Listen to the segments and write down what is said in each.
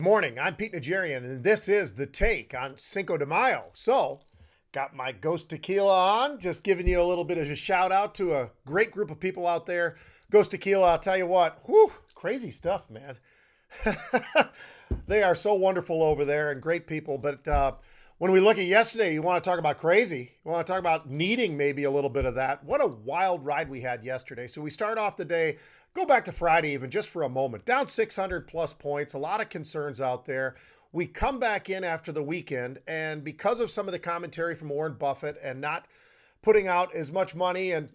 Morning, I'm Pete Najarian, and this is The Take on Cinco de Mayo. So, got my Ghost Tequila on, just giving you a little bit of a shout out to a great group of people out there. Ghost Tequila, I'll tell you what, whew, crazy stuff, man. They are so wonderful over there and great people. But when we look at yesterday, you want to talk about crazy. You want to talk about needing maybe a little bit of that. What a wild ride we had yesterday. So we start off the day, go back to Friday even just for a moment, down 600 plus points, a lot of concerns out there. We come back in after the weekend, and because of some of the commentary from Warren Buffett and not putting out as much money and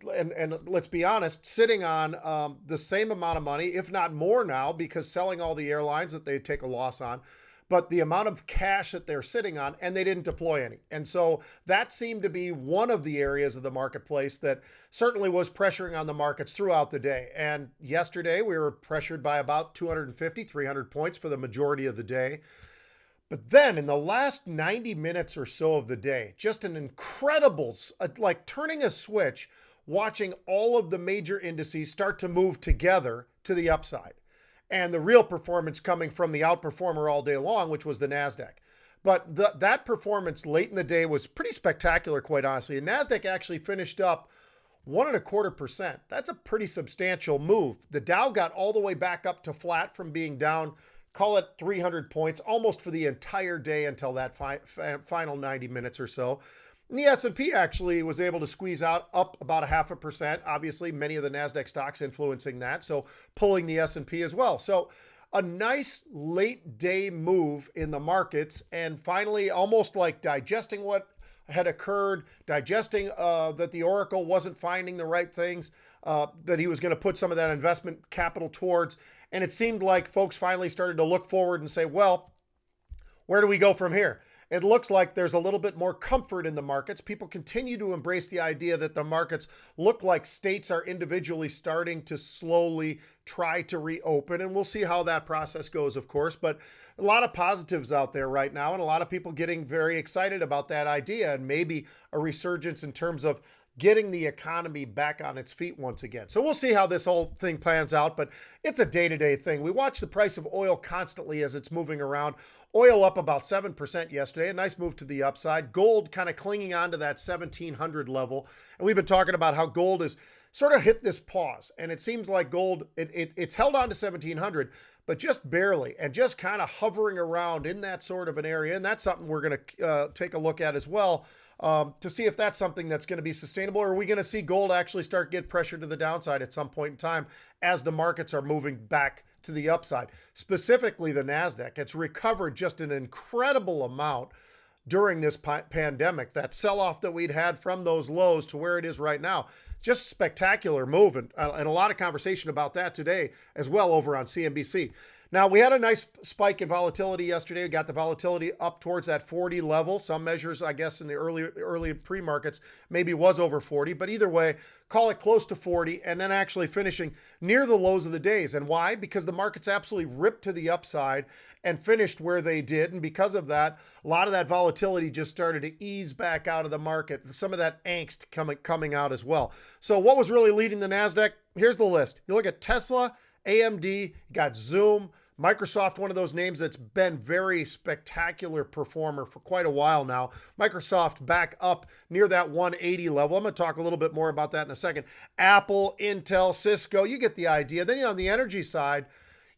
let's be honest, sitting on the same amount of money, if not more now, because selling all the airlines that they take a loss on, but the amount of cash that they're sitting on, and they didn't deploy any. And so that seemed to be one of the areas of the marketplace that certainly was pressuring on the markets throughout the day. And yesterday we were pressured by about 250, 300 points for the majority of the day. But then in the last 90 minutes or so of the day, just an incredible, like turning a switch, watching all of the major indices start to move together to the upside. And the real performance coming from the outperformer all day long, which was the NASDAQ. But that performance late in the day was pretty spectacular, quite honestly. And NASDAQ actually finished up 1.25%. That's a pretty substantial move. The Dow got all the way back up to flat from being down, call it 300 points, almost for the entire day until that final 90 minutes or so. And the S&P actually was able to squeeze out up about 0.5%. Obviously, many of the NASDAQ stocks influencing that, so pulling the S&P as well. So a nice late day move in the markets, and finally almost like digesting what had occurred, digesting that the Oracle wasn't finding the right things, that he was going to put some of that investment capital towards. And it seemed like folks finally started to look forward and say, well, where do we go from here? It looks like there's a little bit more comfort in the markets. People continue to embrace the idea that the markets look like states are individually starting to slowly try to reopen. And we'll see how that process goes, of course. But a lot of positives out there right now, and a lot of people getting very excited about that idea and maybe a resurgence in terms of getting the economy back on its feet once again. So we'll see how this whole thing plans out, but it's a day-to-day thing. We watch the price of oil constantly as it's moving around. Oil up about 7% yesterday, a nice move to the upside. Gold kind of clinging on to that 1,700 level. And we've been talking about how gold has sort of hit this pause. And it seems like gold, it's held on to 1,700, but just barely, and just kind of hovering around in that sort of an area. And that's something we're going to take a look at as well, to see if that's something that's going to be sustainable, or are we going to see gold actually start get pressure to the downside at some point in time as the markets are moving back to the upside. Specifically the NASDAQ, it's recovered just an incredible amount during this pandemic. That sell-off that we'd had from those lows to where it is right now, just spectacular move, and a lot of conversation about that today as well over on CNBC. Now, we had a nice spike in volatility yesterday. We got the volatility up towards that 40 level. Some measures, I guess, in the early pre-markets maybe was over 40. But either way, call it close to 40, and then actually finishing near the lows of the days. And why? Because the markets absolutely ripped to the upside and finished where they did. And because of that, a lot of that volatility just started to ease back out of the market. Some of that angst coming out as well. So what was really leading the NASDAQ? Here's the list. You look at Tesla, AMD, you got Zoom, Microsoft, one of those names that's been very spectacular performer for quite a while now. Microsoft back up near that 180 level. I'm going to talk a little bit more about that in a second. Apple, Intel, Cisco, you get the idea. Then on the energy side,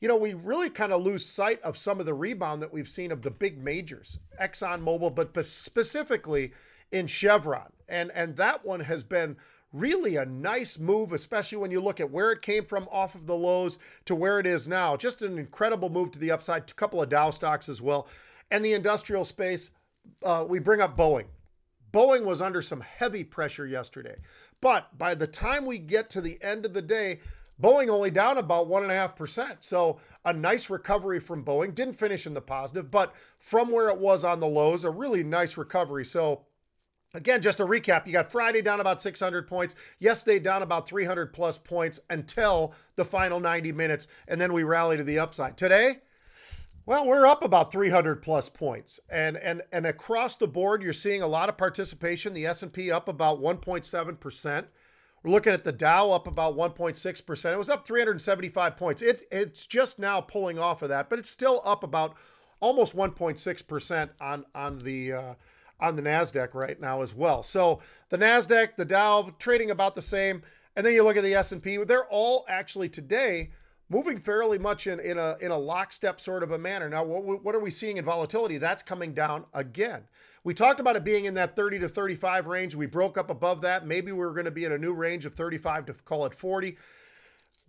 we really kind of lose sight of some of the rebound that we've seen of the big majors, ExxonMobil, but specifically in Chevron. And that one has been really a nice move, especially when you look at where it came from off of the lows to where it is now. Just an incredible move to the upside. A couple of Dow stocks as well. And the industrial space, we bring up Boeing. Boeing was under some heavy pressure yesterday. But by the time we get to the end of the day, Boeing only down about 1.5%. So a nice recovery from Boeing. Didn't finish in the positive, but from where it was on the lows, a really nice recovery. So again, just a recap, you got Friday down about 600 points, yesterday down about 300 plus points until the final 90 minutes, and then we rally to the upside. Today, well, we're up about 300 plus points, and across the board, you're seeing a lot of participation. The S&P up about 1.7%. We're looking at the Dow up about 1.6%. It was up 375 points. It's just now pulling off of that, but it's still up about almost 1.6% on the Nasdaq right now as well. So the Nasdaq, the Dow trading about the same, and then you look at the S&P. They're all actually today moving fairly much in a lockstep sort of a manner. Now, what are we seeing in volatility? That's coming down again. We talked about it being in that 30 to 35 range. We broke up above that. Maybe we're going to be in a new range of 35 to call it 40.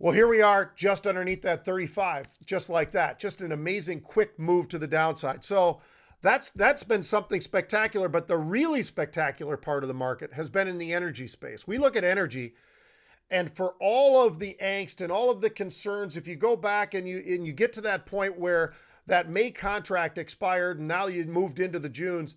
Well, here we are just underneath that 35, just like that. Just an amazing quick move to the downside. So that's been something spectacular, but the really spectacular part of the market has been in the energy space. We look at energy, and for all of the angst and all of the concerns, if you go back and you get to that point where that May contract expired and now you moved into the Junes,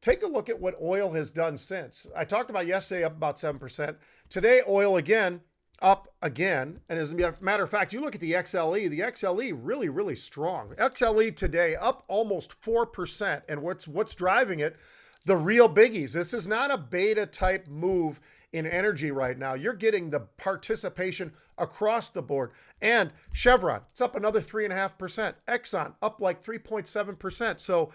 take a look at what oil has done since. I talked about yesterday up about 7%. Today, oil again, up again. And as a matter of fact, you look at the XLE really, really strong. XLE today up almost 4%. And what's driving it? The real biggies. This is not a beta type move in energy right now. You're getting the participation across the board. And Chevron, it's up another 3.5%. Exxon up like 3.7%. So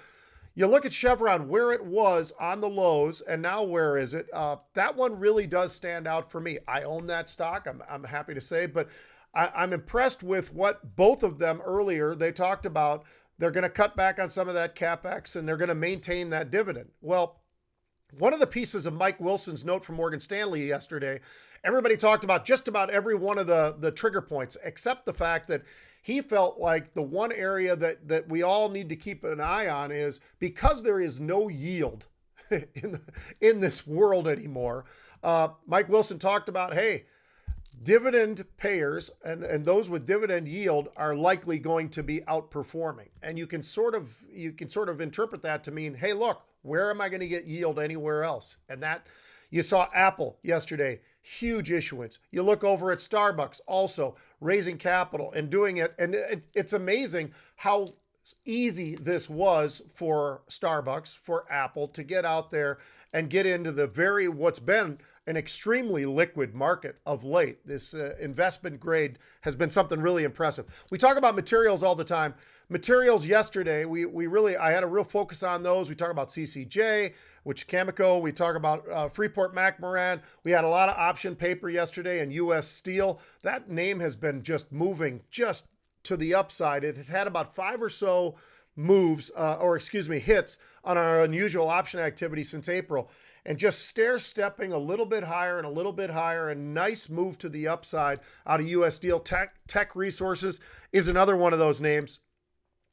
you look at Chevron, where it was on the lows, and now where is it? That one really does stand out for me. I own that stock, I'm happy to say, but I'm impressed with what both of them earlier, they talked about. They're going to cut back on some of that CapEx, and they're going to maintain that dividend. Well, one of the pieces of Mike Wilson's note from Morgan Stanley yesterday, everybody talked about just about every one of the trigger points, except the fact that he felt like the one area that we all need to keep an eye on is because there is no yield in this world anymore. Mike Wilson talked about, hey, dividend payers and those with dividend yield are likely going to be outperforming. And you can sort of interpret that to mean, hey, look, where am I going to get yield anywhere else? And that you saw Apple yesterday, huge issuance. You look over at Starbucks, also raising capital and doing it. And it's amazing how easy this was for Starbucks, for Apple to get out there and get into what's been an extremely liquid market of late. This investment grade has been something really impressive. We talk about materials all the time. Materials yesterday, I had a real focus on those. We talk about CCJ, which Cameco. We talk about Freeport-McMoRan. We had a lot of option paper yesterday and U.S. Steel. That name has been just moving just to the upside. It had about 5 or so hits on our unusual option activity since April. And just stair-stepping a little bit higher and a little bit higher. A nice move to the upside out of U.S. Steel. Tech Resources is another one of those names.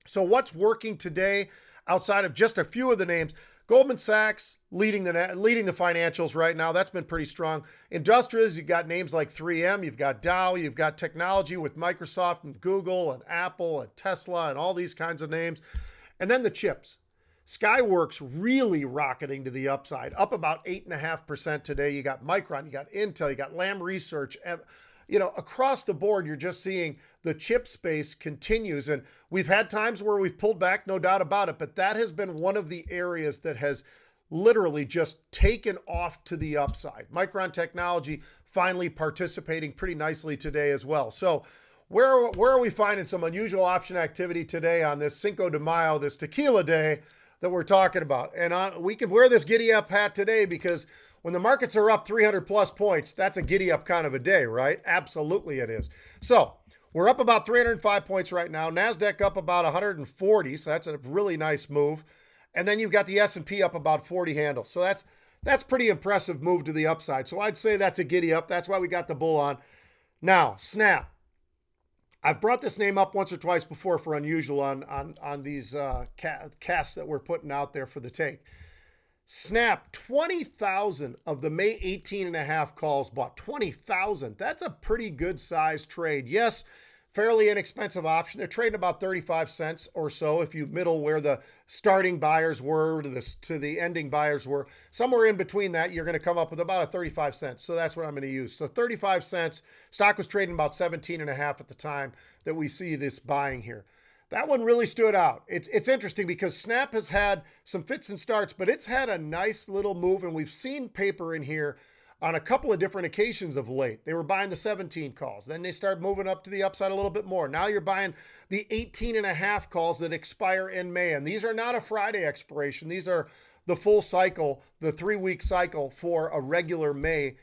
So what's working today outside of just a few of the names? Goldman Sachs leading the financials right now. That's been pretty strong. Industrials, you've got names like 3M, you've got Dow, you've got technology with Microsoft and Google and Apple and Tesla and all these kinds of names. And then the chips. Skyworks really rocketing to the upside, up about 8.5% today. You got Micron, you got Intel, you got Lam Research. Across the board, you're just seeing the chip space continues. And we've had times where we've pulled back, no doubt about it. But that has been one of the areas that has literally just taken off to the upside. Micron Technology finally participating pretty nicely today as well. So where are we finding some unusual option activity today on this Cinco de Mayo, this tequila day that we're talking about? And we can wear this giddy up hat today because when the markets are up 300 plus points, that's a giddy up kind of a day, right? Absolutely it is. So we're up about 305 points right now. NASDAQ up about 140, so that's a really nice move. And then you've got the S&P up about 40 handles. So that's pretty impressive move to the upside. So I'd say that's a giddy up. That's why we got the bull on. Now, Snap. I've brought this name up once or twice before for unusual on these casts that we're putting out there for the take. Snap, 20,000 of the May 18.5 calls bought. 20,000. That's a pretty good size trade. Yes, fairly inexpensive option. They're trading about 35 cents or so if you middle where the starting buyers were to the ending buyers were. Somewhere in between that, you're going to come up with about a 35 cents. So that's what I'm going to use. So 35 cents. Stock was trading about 17.5 at the time that we see this buying here. That one really stood out. It's interesting because Snap has had some fits and starts, but it's had a nice little move, and we've seen paper in here on a couple of different occasions of late. They were buying the 17 calls. Then they start moving up to the upside a little bit more. Now you're buying the 18 and a half calls that expire in May. And these are not a Friday expiration. These are the full cycle, the 3-week cycle for a regular May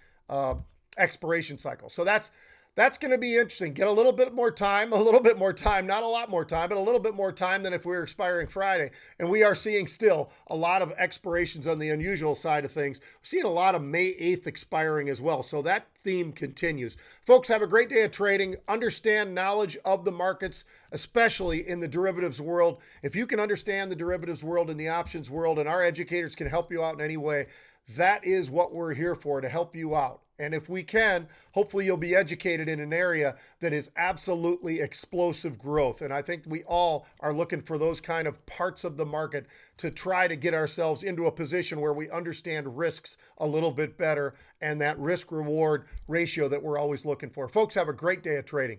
expiration cycle. So that's going to be interesting. Get a little bit more time, not a lot more time, but a little bit more time than if we were expiring Friday. And we are seeing still a lot of expirations on the unusual side of things. We're seeing a lot of May 8th expiring as well. So that theme continues. Folks, have a great day of trading. Understand knowledge of the markets, especially in the derivatives world. If you can understand the derivatives world and the options world, and our educators can help you out in any way, that is what we're here for, to help you out. And if we can, hopefully you'll be educated in an area that is absolutely explosive growth. And I think we all are looking for those kind of parts of the market to try to get ourselves into a position where we understand risks a little bit better and that risk-reward ratio that we're always looking for. Folks, have a great day of trading.